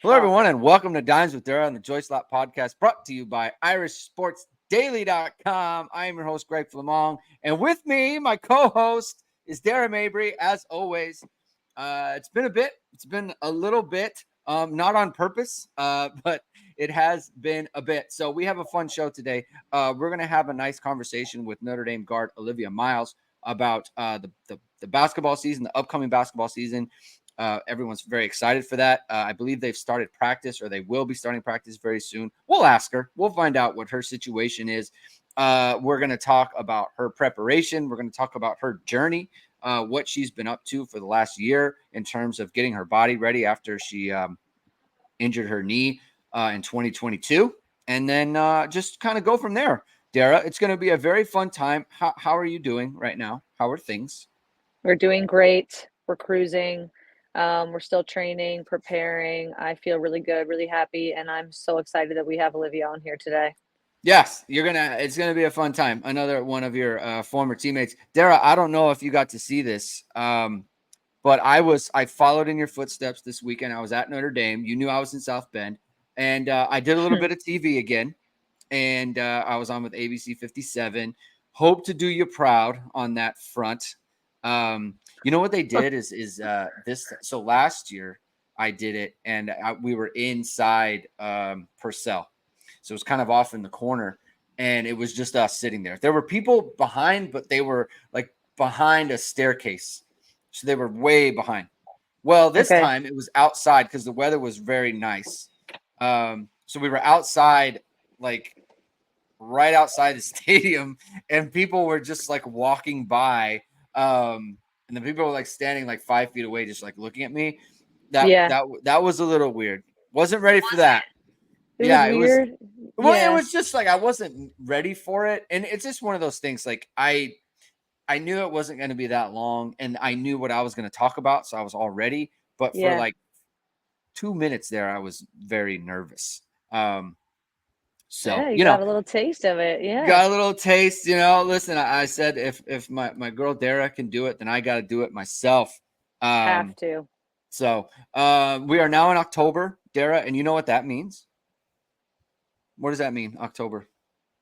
Hello, everyone, and welcome to Dimes with Dara on the Joy Slot podcast, brought to you by IrishSportsDaily.com. I am your host, Greg Flammang, and with me, my co-host is Marina Mabrey, as always. It's been a bit. It's been a little bit, not on purpose, but it has been a bit. So we have a fun show today. We're going to have a nice conversation with Notre Dame guard Olivia Miles about the basketball season, the upcoming basketball season. Everyone's very excited for that. I believe they've started practice, or they will be starting practice very soon. We'll ask her. We'll find out what her situation is. We're going to talk about her preparation. We're going to talk about her journey, what she's been up to for the last year in terms of getting her body ready after she injured her knee in 2022. And then just kind of go from there. Dara, it's going to be a very fun time. How are you doing right now? How are things? We're doing great. We're cruising. We're still training, preparing. I feel really good, really happy, and I'm so excited that we have Olivia on here today. Yes, it's gonna be a fun time. Another one of your former teammates, Dara. I don't know if you got to see this, but I followed in your footsteps this weekend. I was at Notre Dame. You knew I was in South Bend, and I did a little bit of TV again, and I was on with ABC 57. Hope to do you proud on that front. You know what they did is this. So last year I did it, and we were inside Purcell, so it was kind of off in the corner, and it was just us sitting there. There were people behind, but they were like behind a staircase, so they were way behind. Well, this time it was outside because the weather was very nice. So we were outside, like right outside the stadium, and people were just like walking by. And the people were like standing like 5 feet away, just like looking at me. That was a little weird. Wasn't ready for that. It was weird. It was just like I wasn't ready for it, and it's just one of those things. Like I knew it wasn't going to be that long, and I knew what I was going to talk about, so I was all ready. But for like 2 minutes there, I was very nervous. So you got a little taste of it. Yeah, got a little taste. Listen, I said if my girl Dara can do it, then I got to do it myself. Have to. So we are now in October, Dara, and you know what that means? What does that mean, October?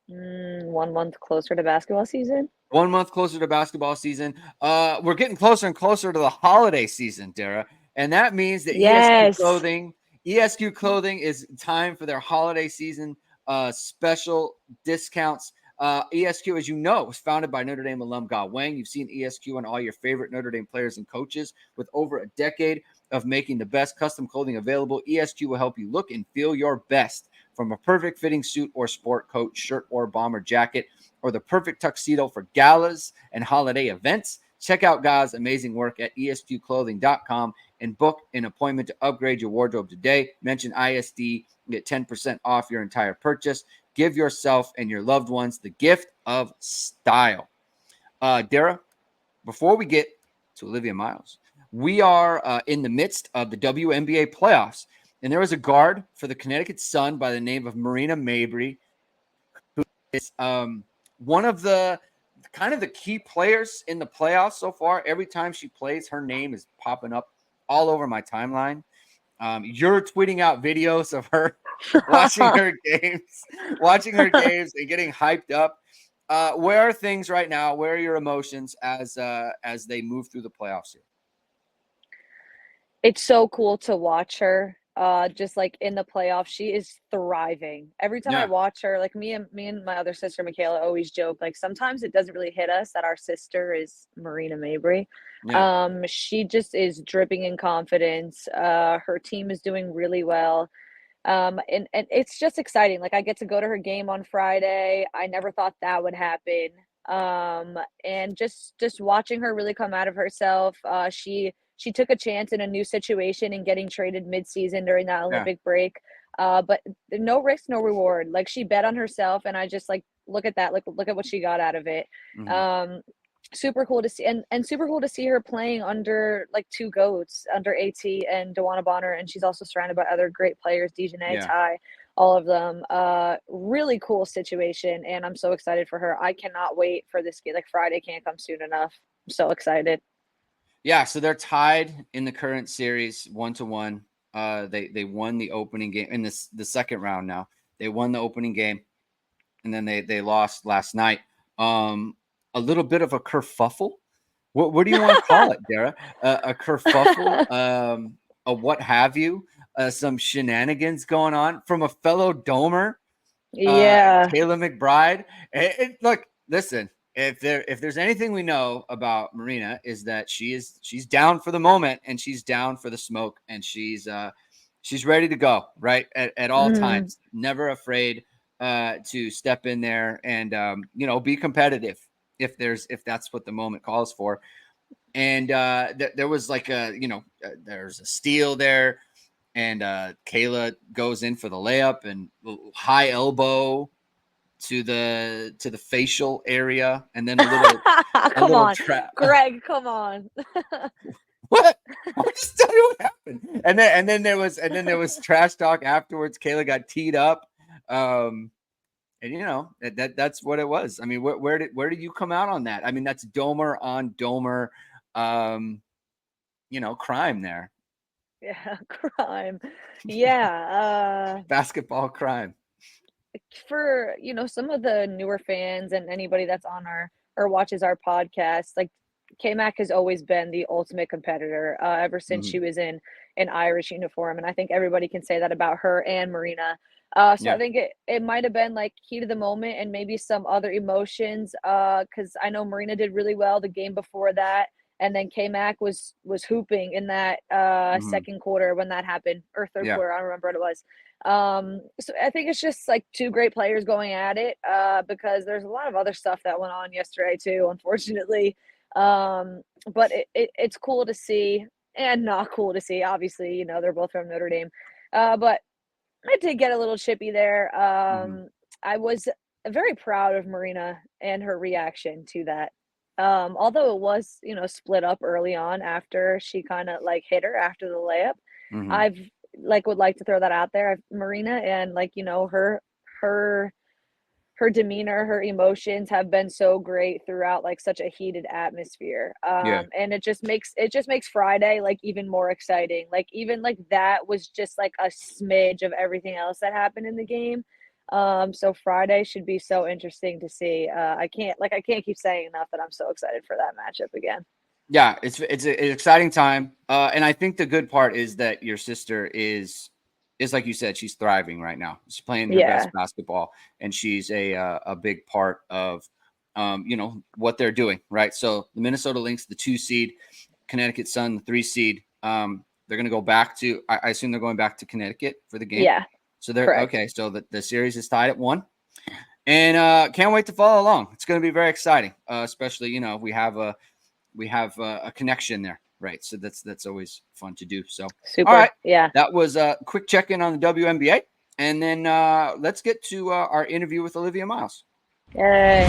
1 month closer to basketball season. 1 month closer to basketball season. We're getting closer and closer to the holiday season, Dara, and that means that ESQ clothing is time for their holiday season special discounts. ESQ, as you know, was founded by Notre Dame alum Ge Wang. You've seen ESQ on all your favorite Notre Dame players and coaches. With over a decade of making the best custom clothing available, ESQ will help you look and feel your best. From a perfect fitting suit or sport coat, shirt or bomber jacket, or the perfect tuxedo for galas and holiday events, check out Ge's amazing work at esqclothing.com and book an appointment to upgrade your wardrobe today. Mention ISD and get 10% off your entire purchase. Give yourself and your loved ones the gift of style. Dara, before we get to Olivia Miles, we are in the midst of the WNBA playoffs. And there was a guard for the Connecticut Sun by the name of Marina Mabrey, who is one of the kind of the key players in the playoffs so far. Every time she plays, her name is popping up all over my timeline. You're tweeting out videos of her watching her games and getting hyped up. Where are things right now? Where are your emotions as they move through the playoffs here? It's so cool to watch her. Just like in the playoffs, she is thriving. Every time I watch her, like me and my other sister Michaela always joke, like sometimes it doesn't really hit us that our sister is Marina Mabrey. She just is dripping in confidence. Her team is doing really well. And it's just exciting. Like I get to go to her game on Friday. I never thought that would happen. And just watching her really come out of herself. She took a chance in a new situation and getting traded mid-season during that Olympic break. But no risk, no reward. Like she bet on herself, and I just like look at that. Like look at what she got out of it. Super cool to see, and super cool to see her playing under like two goats, under AT and Dewana Bonner, and she's also surrounded by other great players, Dejanay, Ty, all of them. Really cool situation, and I'm so excited for her. I cannot wait for this game. Like Friday can't come soon enough. I'm so excited. Yeah, so they're tied in the current series 1-1. They won the opening game in the second round. Now they won the opening game, and then they lost last night. A little bit of a kerfuffle. What do you want to call it, Dara? A kerfuffle, a what have you? Some shenanigans going on from a fellow domer, Kayla McBride. Look, listen. If there's anything we know about Marina is that she's down for the moment and she's down for the smoke and she's ready to go right at all times. Never afraid to step in there and be competitive if that's what the moment calls for. And there was like there's a steal there, and Kayla goes in for the layup and high elbow to the facial area, and then a little come on, Greg, come on. What? I'll just tell you what happened. And then there was trash talk afterwards. Kayla got teed up. And that's what it was. I mean, where did you come out on that? I mean, that's Domer on Domer crime there. Yeah, crime. Yeah. Basketball crime. For, some of the newer fans and anybody that's on or watches our podcast, like K-Mac has always been the ultimate competitor ever since she was in an Irish uniform. And I think everybody can say that about her and Marina. I think it might have been like heat of the moment and maybe some other emotions because I know Marina did really well the game before that. And then K-Mac was hooping in that second quarter when that happened, or third quarter. I don't remember what it was. So I think it's just like two great players going at it because there's a lot of other stuff that went on yesterday too, unfortunately. But it's cool to see and not cool to see. Obviously, they're both from Notre Dame. But I did get a little chippy there. I was very proud of Marina and her reaction to that. Although it was, split up early on after she kind of like hit her after the layup. I've would like to throw that out there. Marina and her demeanor, her emotions have been so great throughout like such a heated atmosphere. And it just makes Friday like even more exciting. Like even like that was just like a smidge of everything else that happened in the game. So Friday should be so interesting to see. I can't keep saying enough that I'm so excited for that matchup again. Yeah, it's an exciting time. And I think the good part is that your sister is like you said, she's thriving right now. She's playing her best basketball, and she's a big part of what they're doing, right? So the Minnesota Lynx, the 2 seed, Connecticut Sun, the 3 seed. They're going to go back to. I assume they're going back to Connecticut for the game. Yeah. So they're correct. Okay. So the series is tied at 1, and can't wait to follow along. It's going to be very exciting, especially we have a connection there, right? So that's always fun to do. So super. All right, yeah. That was a quick check-in on the WNBA, and then let's get to our interview with Olivia Miles. Yay.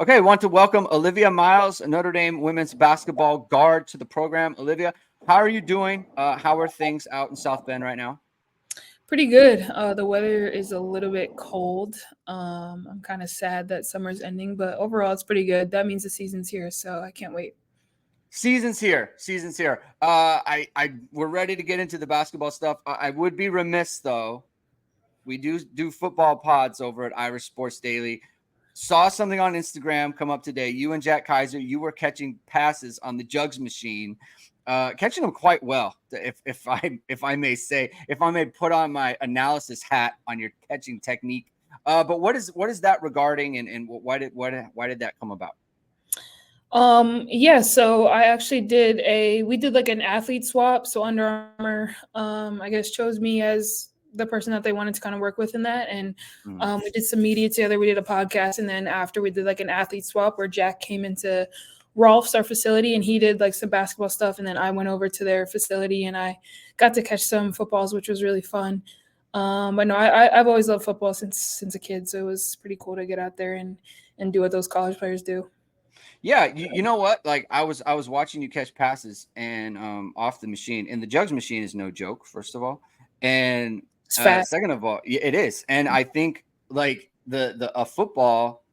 Okay, I want to welcome Olivia Miles, a Notre Dame women's basketball guard, to the program. Olivia, how are you doing? How are things out in South Bend right now? Pretty good. The weather is a little bit cold. I'm kind of sad that summer's ending, but overall it's pretty good. That means the season's here, so I can't wait. Season's here. We're ready to get into the basketball stuff. I would be remiss though. We do football pods over at Irish Sports Daily. Saw something on Instagram come up today. You and Jack Kaiser, you were catching passes on the jugs machine, catching them quite well. If I may say, if I may put on my analysis hat on your catching technique. But what is that regarding, and why did that come about? So I actually we did like an athlete swap. So Under Armour, I guess chose me as the person that they wanted to kind of work with in that. And we did some media together. We did a podcast. And then after we did like an athlete swap where Jack came into Rolf's, our facility, and he did like some basketball stuff. And then I went over to their facility and I got to catch some footballs, which was really fun. But no, I've always loved football since a kid. So it was pretty cool to get out there and do what those college players do. Yeah, you know what? Like I was watching you catch passes and off the machine, and the jugs machine is no joke. First of all, and second of all, it is. And I think like a football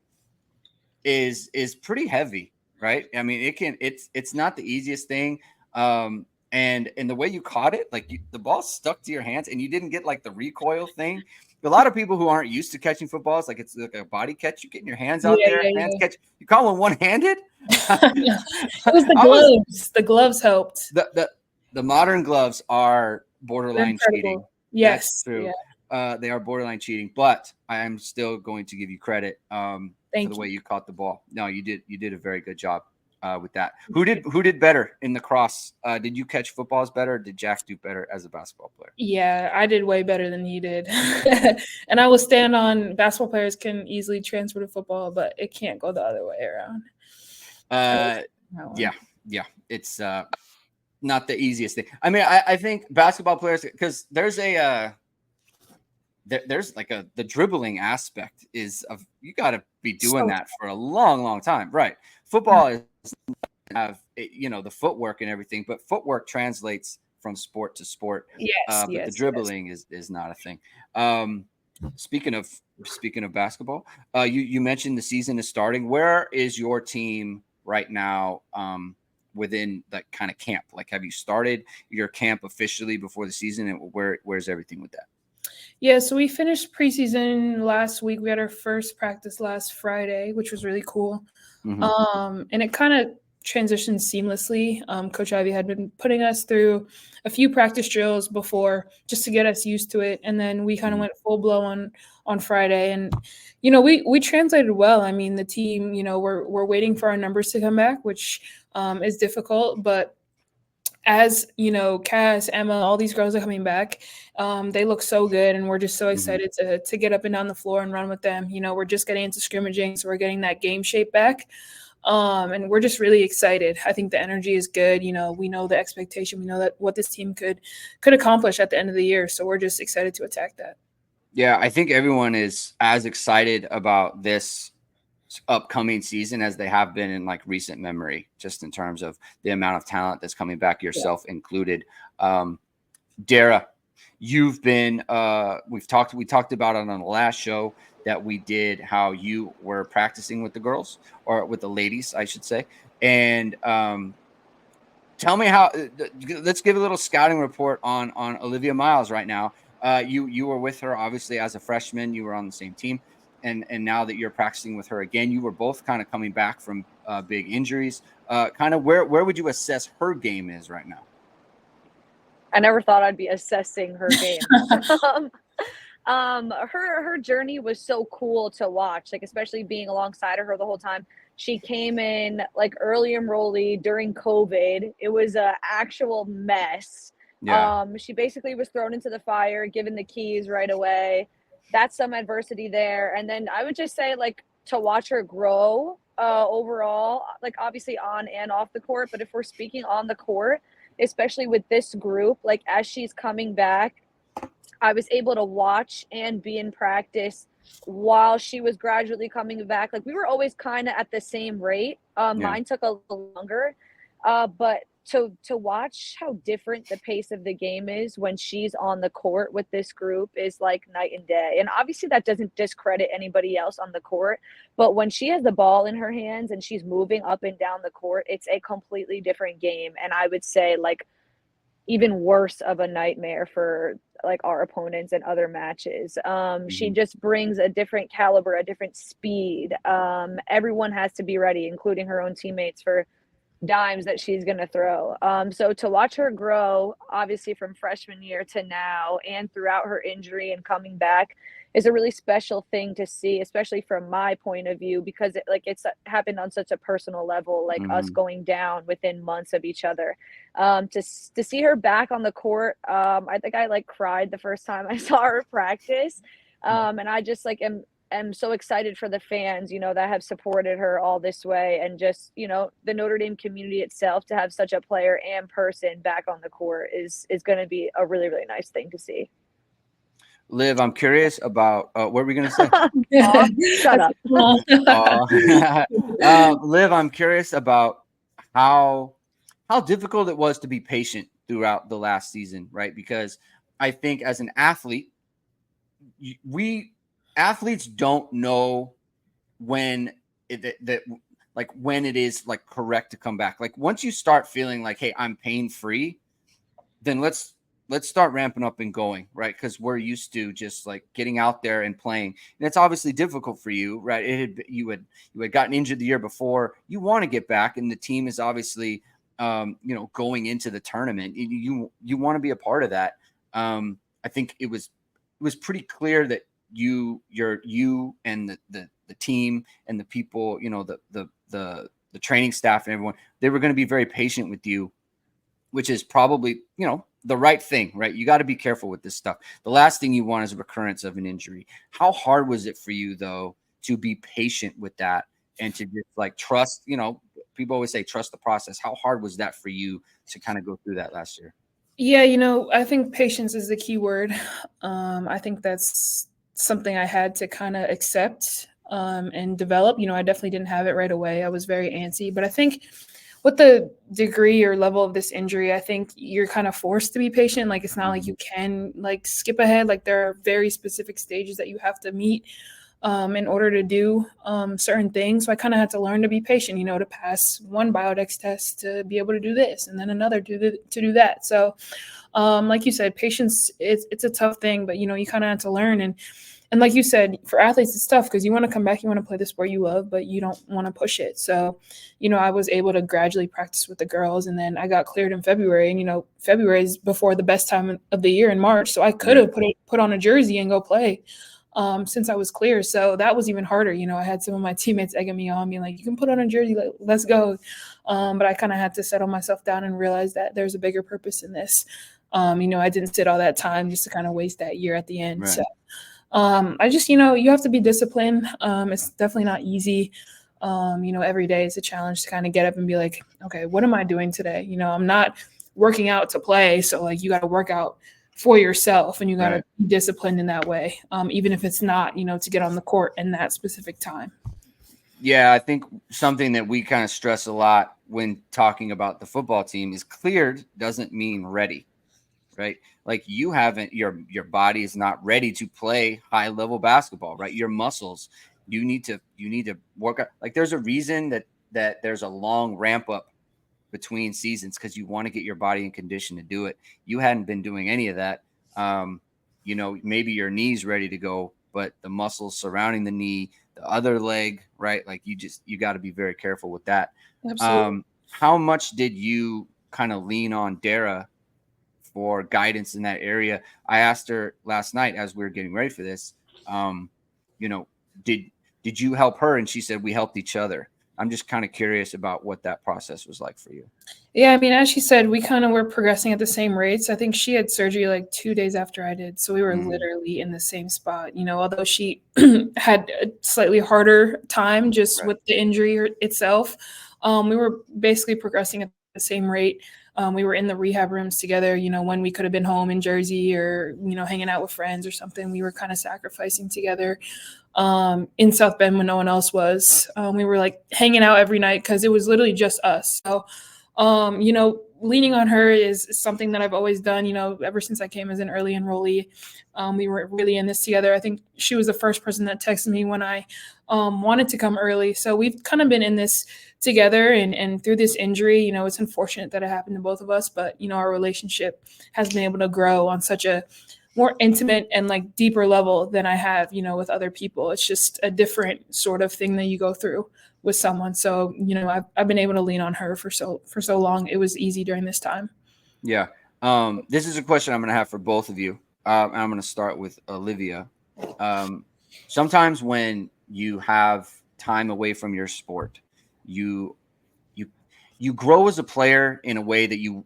is pretty heavy, right? I mean, it's not the easiest thing. And the way you caught it, like the ball stuck to your hands and you didn't get like the recoil thing. A lot of people who aren't used to catching footballs, like it's like a body catch, you getting your hands out there, hands catch. You call one one-handed? It was the gloves. The gloves helped. The modern gloves are borderline cheating. Yes. That's true. Yeah. They are borderline cheating, but I am still going to give you credit for the way you caught the ball. No, you did a very good job with that. Who did better in the cross? Did you catch footballs better? Or did Jack do better as a basketball player? Yeah, I did way better than he did. And I will stand on basketball players can easily transfer to football, but it can't go the other way around. Yeah. It's not the easiest thing. I mean, I think basketball players, because there's like the dribbling aspect is of you got to be doing that for a long time, right? Football is have the footwork and everything, but footwork translates from sport to sport. But the dribbling is not a thing. Speaking of basketball, you mentioned the season is starting. Where is your team right now? Within that kind of camp, like have you started your camp officially before the season, and where's everything with that? Yeah, so we finished preseason last week. We had our first practice last Friday, which was really cool. And it kind of transitioned seamlessly. Coach Ivy had been putting us through a few practice drills before just to get us used to it, and then we kind of went full blow on Friday, and we translated well. I mean, the team, we're waiting for our numbers to come back, which is difficult, but as Cass, Emma, all these girls are coming back. They look so good, and we're just so excited to get up and down the floor and run with them. We're just getting into scrimmaging, so we're getting that game shape back. And we're just really excited. I think the energy is good. We know the expectation. We know that what this team could accomplish at the end of the year. So we're just excited to attack that. Yeah, I think everyone is as excited about this upcoming season as they have been in like recent memory, just in terms of the amount of talent that's coming back, yourself included. Dara, you've been we talked about it on the last show that we did, how you were practicing with the girls, or with the ladies, I should say. And tell me how. Let's give a little scouting report on Olivia Miles right now. You were with her obviously as a freshman. You were on the same team. And now that you're practicing with her again, you were both kind of coming back from big injuries. Kind of where would you assess her game is right now? I never thought I'd be assessing her game. Her journey was so cool to watch, like especially being alongside of her the whole time. She came in like early enrollee during COVID. It was an actual mess. Yeah. She basically was thrown into the fire, given the keys right away. That's some adversity there. And then I would just say, like, to watch her grow overall, like obviously on and off the court. But if we're speaking on the court, especially with this group, like as she's coming back, I was able to watch and be in practice while she was gradually coming back. Like we were always kind of at the same rate. Mine took a little longer, but to watch how different the pace of the game is when she's on the court with this group is like night and day. And obviously that doesn't discredit anybody else on the court, but when she has the ball in her hands and she's moving up and down the court, it's a completely different game. And I would say like even worse of a nightmare for like our opponents and other matches. She just brings a different caliber, a different speed. Everyone has to be ready, including her own teammates, for dimes that she's going to throw. So to watch her grow, obviously from freshman year to now and throughout her injury and coming back, is a really special thing to see, especially from my point of view, because it's happened on such a personal level, like us going down within months of each other. To see her back on the court, I think I like cried the first time I saw her practice. And I just like am so excited for the fans, that have supported her all this way, and just, the Notre Dame community itself to have such a player and person back on the court is going to be a really, really nice thing to see. Liv, I'm curious about what were we going to say? Shut up. Liv, I'm curious about how difficult it was to be patient throughout the last season, right? Because I think as an athlete, athletes don't know when like when it is like correct to come back? Like once you start feeling like, hey, I'm pain free, then let's start ramping up and going, right? Because we're used to just like getting out there and playing, and it's obviously difficult for you, right? You had gotten injured the year before. You want to get back, and the team is obviously, going into the tournament. You want to be a part of that. I think it was pretty clear that you and the team and the people, the training staff and everyone, they were going to be very patient with you, which is probably, the right thing, right? You got to be careful with this stuff. The last thing you want is a recurrence of an injury. How hard was it for you, though, to be patient with that and to just like trust, people always say trust the process. How hard was that for you to kind of go through that last year? Yeah, I think patience is the key word. I think that's something I had to kind of accept and develop. I definitely didn't have it right away. I was very antsy, but I think with the degree or level of this injury, I think you're kind of forced to be patient. Like, it's not like you can like skip ahead. Like, there are very specific stages that you have to meet in order to do certain things. So I kind of had to learn to be patient, to pass one Biodex test to be able to do this, and then another to do that. So like you said, patience, it's a tough thing, but, you kind of have to learn. And like you said, for athletes, it's tough because you want to come back, you want to play the sport you love, but you don't want to push it. So, I was able to gradually practice with the girls, and then I got cleared in February. And, February is before the best time of the year in March. So I could have put on a jersey and go play since I was clear. So that was even harder. I had some of my teammates egging me on, being like, you can put on a jersey, let's go. But I kind of had to settle myself down and realize that there's a bigger purpose in this. I didn't sit all that time just to kind of waste that year at the end. Right. So I just, you have to be disciplined. It's definitely not easy. Every day is a challenge to kind of get up and be like, okay, what am I doing today? I'm not working out to play. So like, you got to work out for yourself, and you got to be disciplined in that way. Even if it's not, to get on the court in that specific time. Yeah, I think something that we kind of stress a lot when talking about the football team is cleared doesn't mean ready. Right? Like you haven't, your body is not ready to play high level basketball, right? Your muscles, you need to work out. Like there's a reason that there's a long ramp up between seasons, because you want to get your body in condition to do it. You hadn't been doing any of that. Maybe your knee's ready to go, but the muscles surrounding the knee, the other leg, right? Like you got to be very careful with that. Absolutely. How much did you kind of lean on Dara for guidance in that area? I asked her last night as we were getting ready for this, did you help her? And she said, we helped each other. I'm just kind of curious about what that process was like for you. Yeah, I mean, as she said, we kind of were progressing at the same rates. I think she had surgery like 2 days after I did. So we were literally in the same spot, although she had a slightly harder time just with the injury itself. We were basically progressing at the same rate. We were in the rehab rooms together, when we could have been home in Jersey or, hanging out with friends or something. We were kind of sacrificing together in South Bend when no one else was. We were like hanging out every night because it was literally just us. So, leaning on her is something that I've always done, ever since I came as an early enrollee. We were really in this together. I think she was the first person that texted me when I wanted to come early. So we've kind of been in this together, and through this injury, it's unfortunate that it happened to both of us, but, our relationship has been able to grow on such a more intimate and like deeper level than I have, with other people. It's just a different sort of thing that you go through with someone. So, I've been able to lean on her for so long. It was easy during this time. Yeah. This is a question I'm going to have for both of you. I'm going to start with Olivia. Sometimes when you have time away from your sport, you grow as a player in a way that you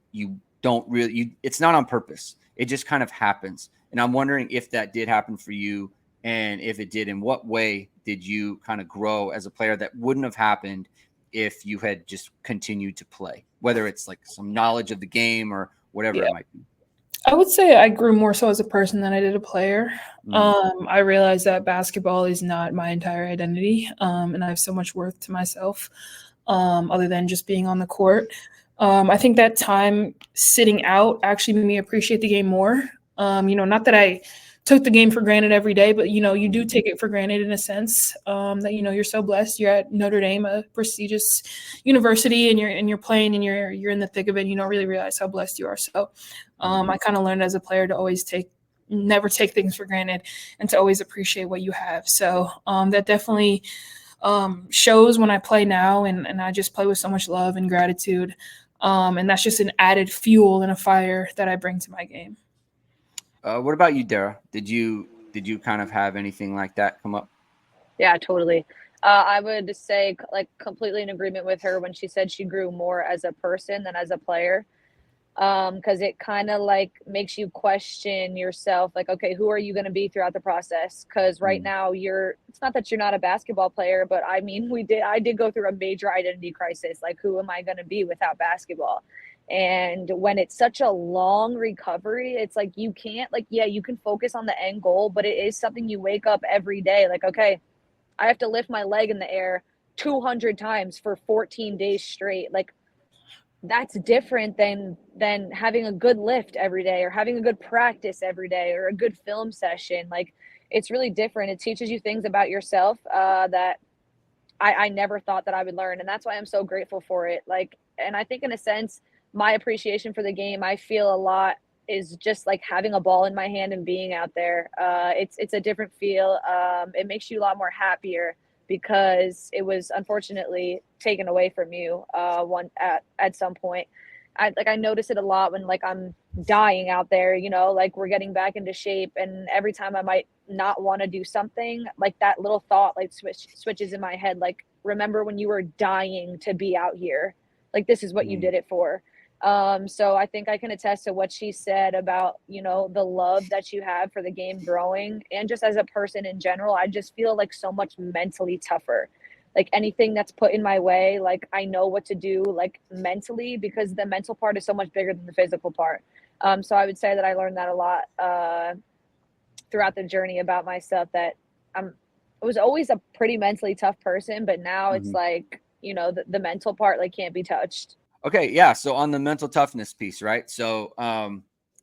don't really, it's not on purpose. It just kind of happens. And I'm wondering if that did happen for you, and if it did, in what way did you kind of grow as a player that wouldn't have happened if you had just continued to play, whether it's like some knowledge of the game or whatever it might be? I would say I grew more so as a person than I did a player. I realized that basketball is not my entire identity, and I have so much worth to myself other than just being on the court. I think that time sitting out actually made me appreciate the game more. Not that I took the game for granted every day, but you do take it for granted in a sense, that you're so blessed. You're at Notre Dame, a prestigious university, and you're playing, and you're in the thick of it. And you don't really realize how blessed you are. So I kind of learned as a player to always never take things for granted, and to always appreciate what you have. So that definitely shows when I play now, and I just play with so much love and gratitude, and that's just an added fuel and a fire that I bring to my game. What about you, Dara? Did you kind of have anything like that come up? Yeah, totally. I would say like completely in agreement with her when she said she grew more as a person than as a player. Because it kind of like makes you question yourself, like, okay, who are you going to be throughout the process? Because right now it's not that you're not a basketball player, but I mean, I did go through a major identity crisis. Like, who am I going to be without basketball? And when it's such a long recovery, it's like you can't, like, yeah, you can focus on the end goal, but it is something you wake up every day like, okay, I have to lift my leg in the air 200 times for 14 days straight. Like, that's different than having a good lift every day, or having a good practice every day, or a good film session. Like, it's really different. It teaches you things about yourself that I never thought that I would learn. And that's why I'm so grateful for it. Like, and I think in a sense, my appreciation for the game, I feel a lot, is just like having a ball in my hand and being out there. It's a different feel. It makes you a lot more happier, because it was unfortunately taken away from you at some point. I notice it a lot when like I'm dying out there, like we're getting back into shape, and every time I might not want to do something, like that little thought like switches in my head, like, remember when you were dying to be out here, like this is what you did it for. So I think I can attest to what she said about, the love that you have for the game growing, and just as a person in general. I just feel like so much mentally tougher. Like, anything that's put in my way, like, I know what to do, like, mentally, because the mental part is so much bigger than the physical part. So I would say that I learned that a lot throughout the journey about myself, that I was always a pretty mentally tough person, but now it's like, the mental part, like, can't be touched. Okay, yeah. So on the mental toughness piece, right? So,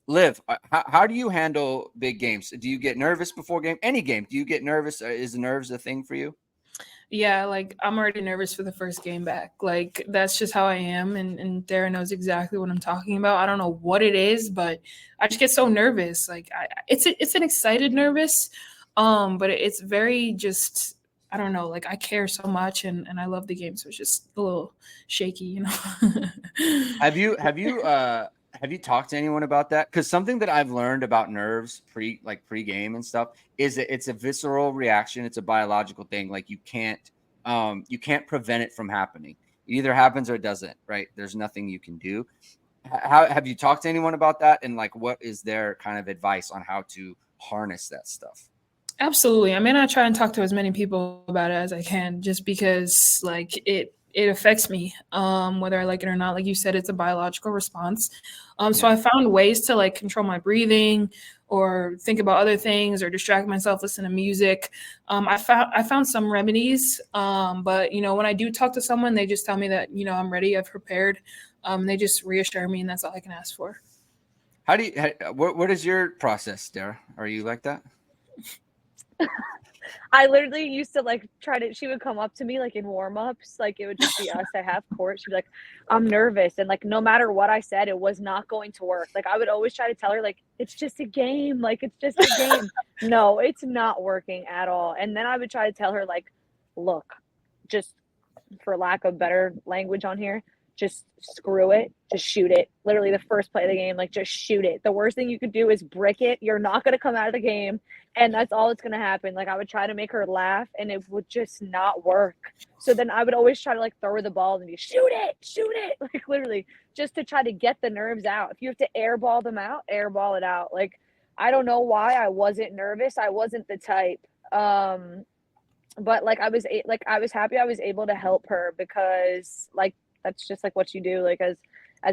Liv, how do you handle big games? Do you get nervous before game? Any game? Do you get nervous? Is nerves a thing for you? Yeah, like I'm already nervous for the first game back. Like, that's just how I am, and Dara knows exactly what I'm talking about. I don't know what it is, but I just get so nervous. Like, it's an excited nervous, but it's very just, I don't know, like I care so much, and I love the game, so it's just a little shaky. Have you talked to anyone about that? Because something that I've learned about nerves pre-game and stuff is that it's a visceral reaction. It's a biological thing. Like, you can't prevent it from happening. It either happens or it doesn't, right? There's nothing you can do. How have you talked to anyone about that? And like, what is their kind of advice on how to harness that stuff? Absolutely. I mean, I try and talk to as many people about it as I can, just because like it affects me, whether I like it or not. Like you said, it's a biological response. So I found ways to like control my breathing, or think about other things, or distract myself, listen to music. I found some remedies, but when I do talk to someone, they just tell me that I'm ready, I've prepared. They just reassure me, and that's all I can ask for. What is your process, Dara? Are you like that? I literally used to like she would come up to me like in warm-ups, like it would just be us at half court. She'd be like, I'm nervous. And like, no matter what I said, it was not going to work. Like, I would always try to tell her, like, it's just a game. Like, it's just a game. No, it's not working at all. And then I would try to tell her, like, look, just for lack of better language on here, just screw it, just shoot it. Literally the first play of the game, like, just shoot it. The worst thing you could do is brick it. You're not going to come out of the game, and that's all that's going to happen. Like, I would try to make her laugh, and it would just not work. So then I would always try to like throw her the ball and be, shoot it, like literally just to try to get the nerves out. If you have to airball them out, airball it out. Like, I don't know why I wasn't nervous. I wasn't the type. But like I was happy I was able to help her, because like that's just like what you do, like as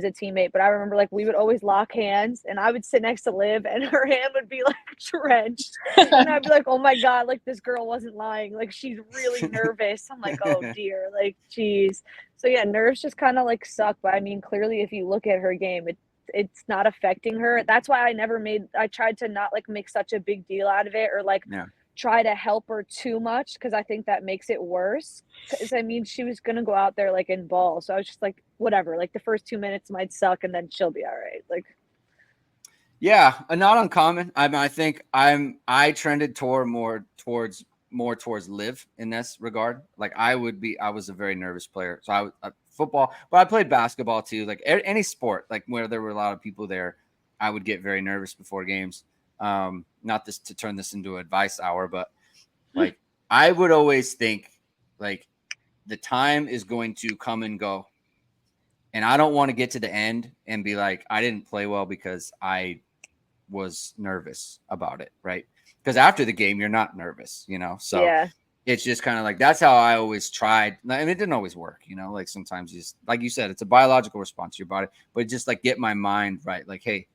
a teammate. But I remember like we would always lock hands, and I would sit next to Liv, and her hand would be like drenched, and I'd be like, oh my god, like this girl wasn't lying, like she's really nervous. I'm like, oh dear, like geez. So yeah, nerves just kind of like suck. But I mean, clearly if you look at her game, it's not affecting her. That's why I tried to not like make such a big deal out of it or like try to help her too much because I think that makes it worse. Because I mean, she was gonna go out there like in ball, so I was just like, whatever. Like the first 2 minutes might suck, and then she'll be all right. Like, yeah, not uncommon. I mean, I think I trended more towards Liv in this regard. Like I was a very nervous player, so football, but I played basketball too. Like any sport, like where there were a lot of people there, I would get very nervous before games. Not this to turn this into an advice hour, but like I would always think like the time is going to come and go. And I don't want to get to the end and be like, I didn't play well because I was nervous about it. Right. Because after the game, you're not nervous, So it's just kind of like, that's how I always tried. I mean, it didn't always work, like sometimes you just, like you said, it's a biological response to your body, but just like get my mind right. Like, hey,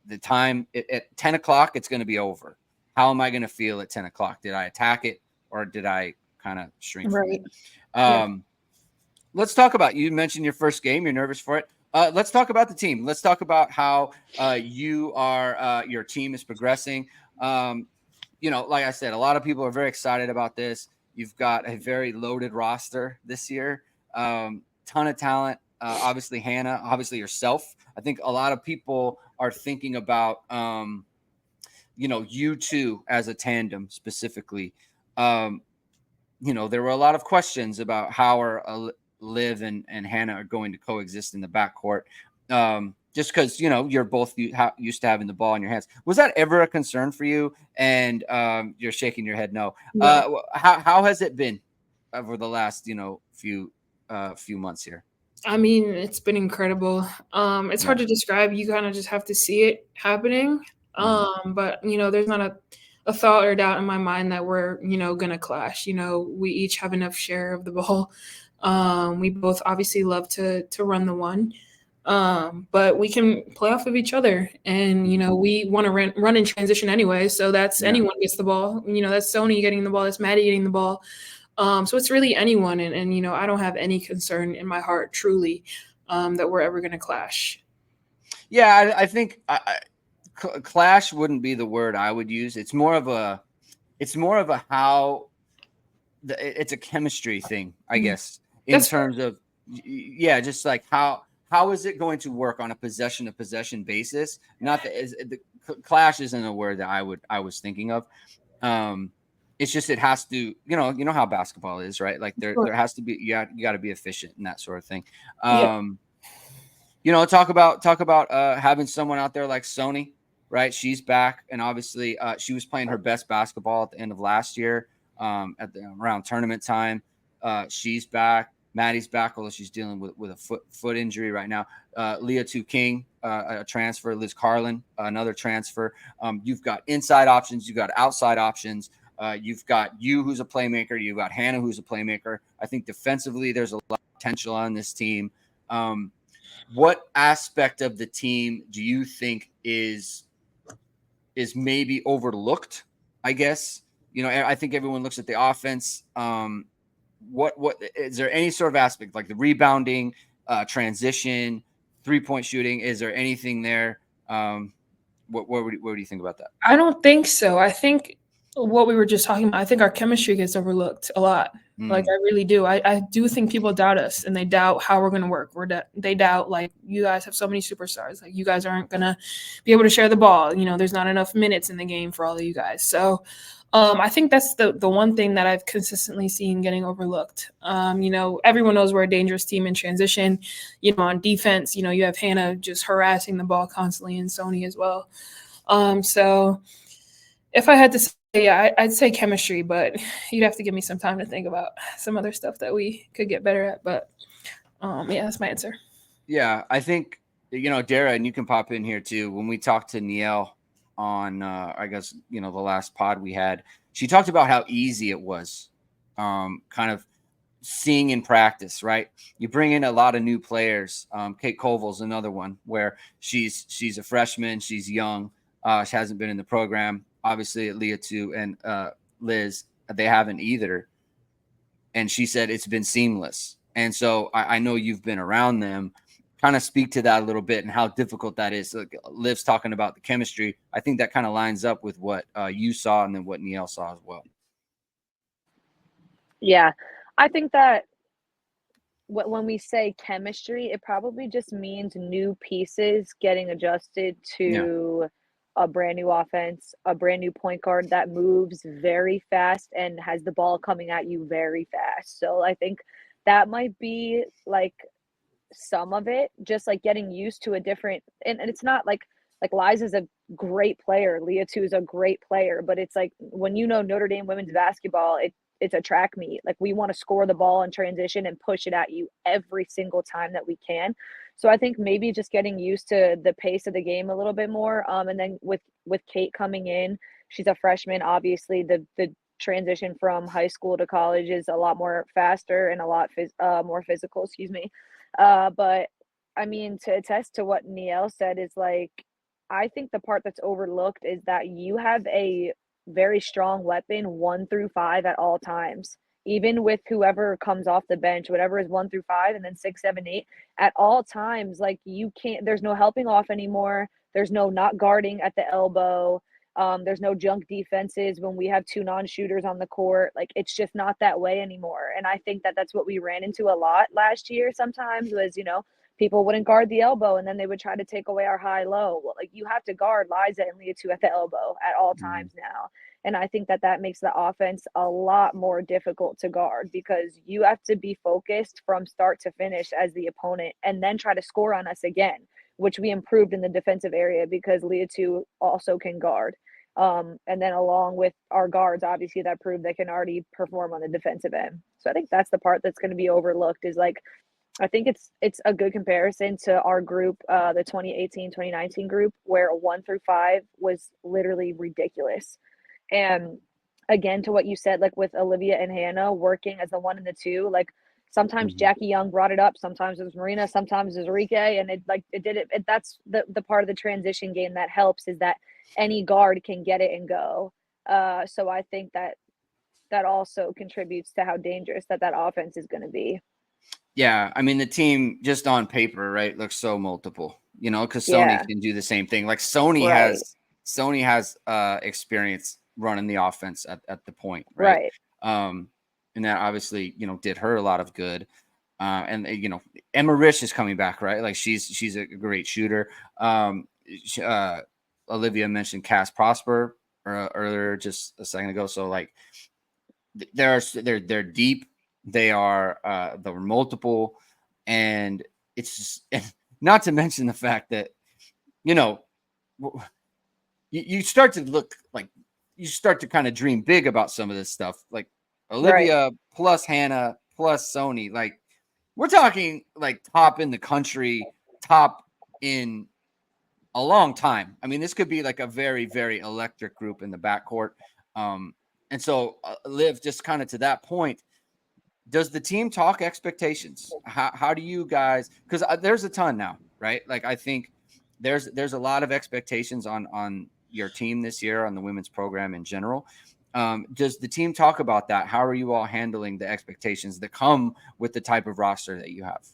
the time at 10 o'clock, it's going to be over. How am I going to feel at 10 o'clock? Did I attack it or did I kind of shrink from it? Let's talk about, you mentioned your first game. You're nervous for it. Let's talk about the team. Let's talk about how your team is progressing. Like I said, a lot of people are very excited about this. You've got a very loaded roster this year. Ton of talent. Obviously, Hannah, obviously yourself. I think a lot of people are thinking about, you two as a tandem specifically. There were a lot of questions about how Liv and Hannah are going to coexist in the backcourt. Just because, you're both used to having the ball in your hands. Was that ever a concern for you? And you're shaking your head no. How has it been over the last, few months here? I mean, it's been incredible. It's hard to describe. You kind of just have to see it happening. But, there's not a thought or doubt in my mind that we're, going to clash. We each have enough share of the ball. We both obviously love to run the one. But we can play off of each other and, we want to run in transition anyway. So that's anyone gets the ball, that's Sony getting the ball. That's Maddie getting the ball. So it's really anyone. And, I don't have any concern in my heart, truly, that we're ever going to clash. Yeah. I think clash wouldn't be the word I would use. It's more of a how it's a chemistry thing, I guess, in terms of, just like how is it going to work on a possession to possession basis? Not that the clash isn't a word that I was thinking of. It's just, it has to, you know how basketball is, right? Like there has to be, you got to be efficient and that sort of thing. Talk about having someone out there like Sony, right? She's back. And obviously she was playing her best basketball at the end of last year around tournament time. She's back. Maddie's back, although she's dealing with a foot injury right now. Leah Tu King, a transfer. Liz Carlin, another transfer. You've got inside options. You've got outside options. You've got who's a playmaker. You've got Hannah, who's a playmaker. I think defensively, there's a lot of potential on this team. What aspect of the team do you think is maybe overlooked? I guess, I think everyone looks at the offense. What is there any sort of aspect like the rebounding, transition, 3-point shooting? Is there anything there? What do you think about that? I don't think so. I think what we were just talking about, I think our chemistry gets overlooked a lot. Like I really do. I do think people doubt us and they doubt how we're going to work. They doubt like, you guys have so many superstars. Like you guys aren't going to be able to share the ball. There's not enough minutes in the game for all of you guys. So I think that's the one thing that I've consistently seen getting overlooked. Everyone knows we're a dangerous team in transition. On defense, you have Hannah just harassing the ball constantly and Sony as well. So if I had to say, I'd say chemistry, but you'd have to give me some time to think about some other stuff that we could get better at. But that's my answer. Yeah, I think, Dara, and you can pop in here too. When we talked to Niele on, I guess, the last pod we had, she talked about how easy it was kind of seeing in practice, right? You bring in a lot of new players. Kate Koval's another one where she's a freshman. She's young. She hasn't been in the program. Obviously, Leah too, and Liz, they haven't either. And she said it's been seamless. And so I know you've been around them. kind of speak to that a little bit and how difficult that is. Like Liv's talking about the chemistry. I think that kind of lines up with what you saw and then what Niele saw as well. Yeah, I think that when we say chemistry, it probably just means new pieces getting adjusted to a brand new offense, a brand new point guard that moves very fast and has the ball coming at you very fast. So I think that might be like some of it, just like getting used to a different, and it's not like Liza's a great player, Leah too is a great player, but it's like when Notre Dame women's basketball, it's a track meet. Like we want to score the ball in transition and push it at you every single time that we can. So I think maybe just getting used to the pace of the game a little bit more. And then with Kate coming in, she's a freshman. Obviously, the transition from high school to college is a lot more faster and a lot more physical. Excuse me. But I mean, to attest to what Niele said is like, I think the part that's overlooked is that you have a very strong weapon 1 through 5 at all times, even with whoever comes off the bench, whatever is 1 through 5 and then 6, 7, 8 at all times. Like you can't, there's no helping off anymore. There's no not guarding at the elbow. There's no junk defenses when we have 2 non-shooters on the court. Like it's just not that way anymore. And I think that that's what we ran into a lot last year sometimes was, people wouldn't guard the elbow and then they would try to take away our high-low. Well, like you have to guard Liza and Leah too at the elbow at all times now. And I think that makes the offense a lot more difficult to guard because you have to be focused from start to finish as the opponent and then try to score on us again, which we improved in the defensive area because Leah too also can guard. And then along with our guards, obviously that proved they can already perform on the defensive end. So I think that's the part that's going to be overlooked is like, I think it's a good comparison to our group, the 2018-2019 group, where 1 through 5 was literally ridiculous. And again, to what you said, like with Olivia and Hannah working as the 1 and the 2, like sometimes Jackie Young brought it up, sometimes it was Marina, sometimes it was Enrique, and that's the part of the transition game that helps is that any guard can get it and go. So I think that also contributes to how dangerous that offense is going to be. Yeah, I mean the team just on paper, right, looks so multiple, because Sony can do the same thing. Like Sony has experience running the offense at the point, right? And that obviously, did her a lot of good. And Emma Rich is coming back, right? Like she's a great shooter. Olivia mentioned Cass Prosper earlier just a second ago. So like they're deep. They're multiple, and it's just, not to mention the fact that you start to look like you start to kind of dream big about some of this stuff, like Olivia plus Hannah plus Sony. Like we're talking like top in the country, top in a long time. I mean, this could be like a very, very electric group in the backcourt. And so Liv, just kind of to that point, does the team talk expectations? How do you guys, because there's a ton now, right? Like I think there's a lot of expectations on your team this year, on the women's program in general. Does the team talk about that? How are you all handling the expectations that come with the type of roster that you have?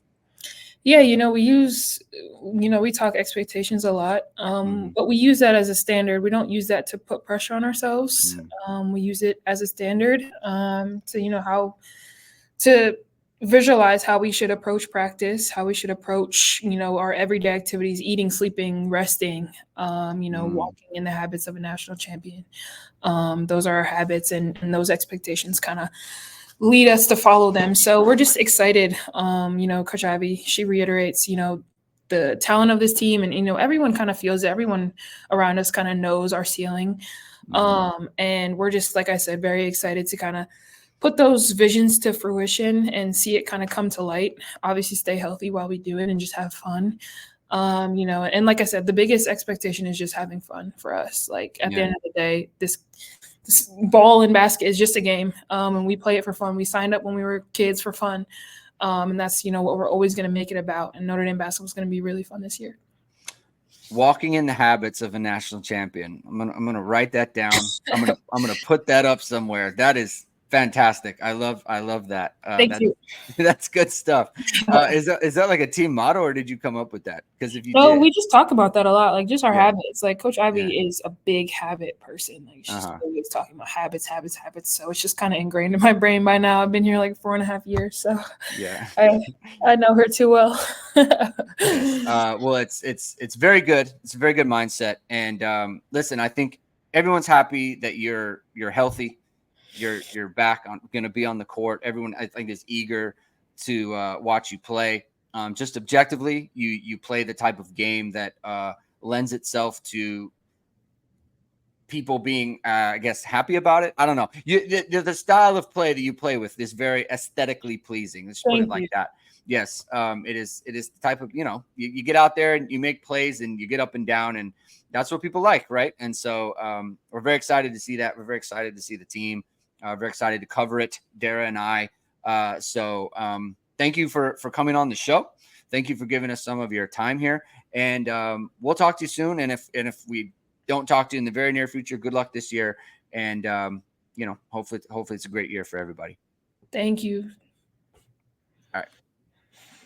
Yeah, we talk expectations a lot, but we use that as a standard. We don't use that to put pressure on ourselves. We use it as a standard to visualize how we should approach practice, how we should approach, our everyday activities, eating, sleeping, resting, walking in the habits of a national champion. Those are our habits, and those expectations kind of lead us to follow them. So we're just excited. Coach Abby, she reiterates, the talent of this team, and, everyone kind of feels it. Everyone around us kind of knows our ceiling. And we're just, like I said, very excited to kind of put those visions to fruition and see it kind of come to light. Obviously stay healthy while we do it and just have fun. And like I said, the biggest expectation is just having fun for us. Like at the end of the day, this ball and basket is just a game. And we play it for fun. We signed up when we were kids for fun. And that's, what we're always going to make it about. And Notre Dame basketball is going to be really fun this year. Walking in the habits of a national champion. I'm gonna write that down. I'm gonna put that up somewhere. That is Fantastic. I love that. Thank you. That's good stuff. Is that like a team motto, or did you come up with that? Because if you did, we just talk about that a lot, like just our habits. Like Coach Ivy is a big habit person. Like she's always talking about habits. So it's just kind of ingrained in my brain by now. I've been here like 4.5 years, so yeah, I know her too well. Well, it's very good. It's a very good mindset. And listen, I think everyone's happy that you're healthy. You're back on, going to be on the court. Everyone, I think, is eager to watch you play. Just objectively, you play the type of game that lends itself to people being, I guess, happy about it. I don't know. The style of play that you play with is very aesthetically pleasing. Let's put it like that. Yes, it is the type of, you get out there and you make plays and you get up and down, and that's what people like, right? And so we're very excited to see that. We're very excited to see the team. Very excited to cover it, Dara and I. So thank you for coming on the show. Thank you for giving us some of your time here. And we'll talk to you soon. And if we don't talk to you in the very near future, good luck this year. And, hopefully it's a great year for everybody. Thank you. All right.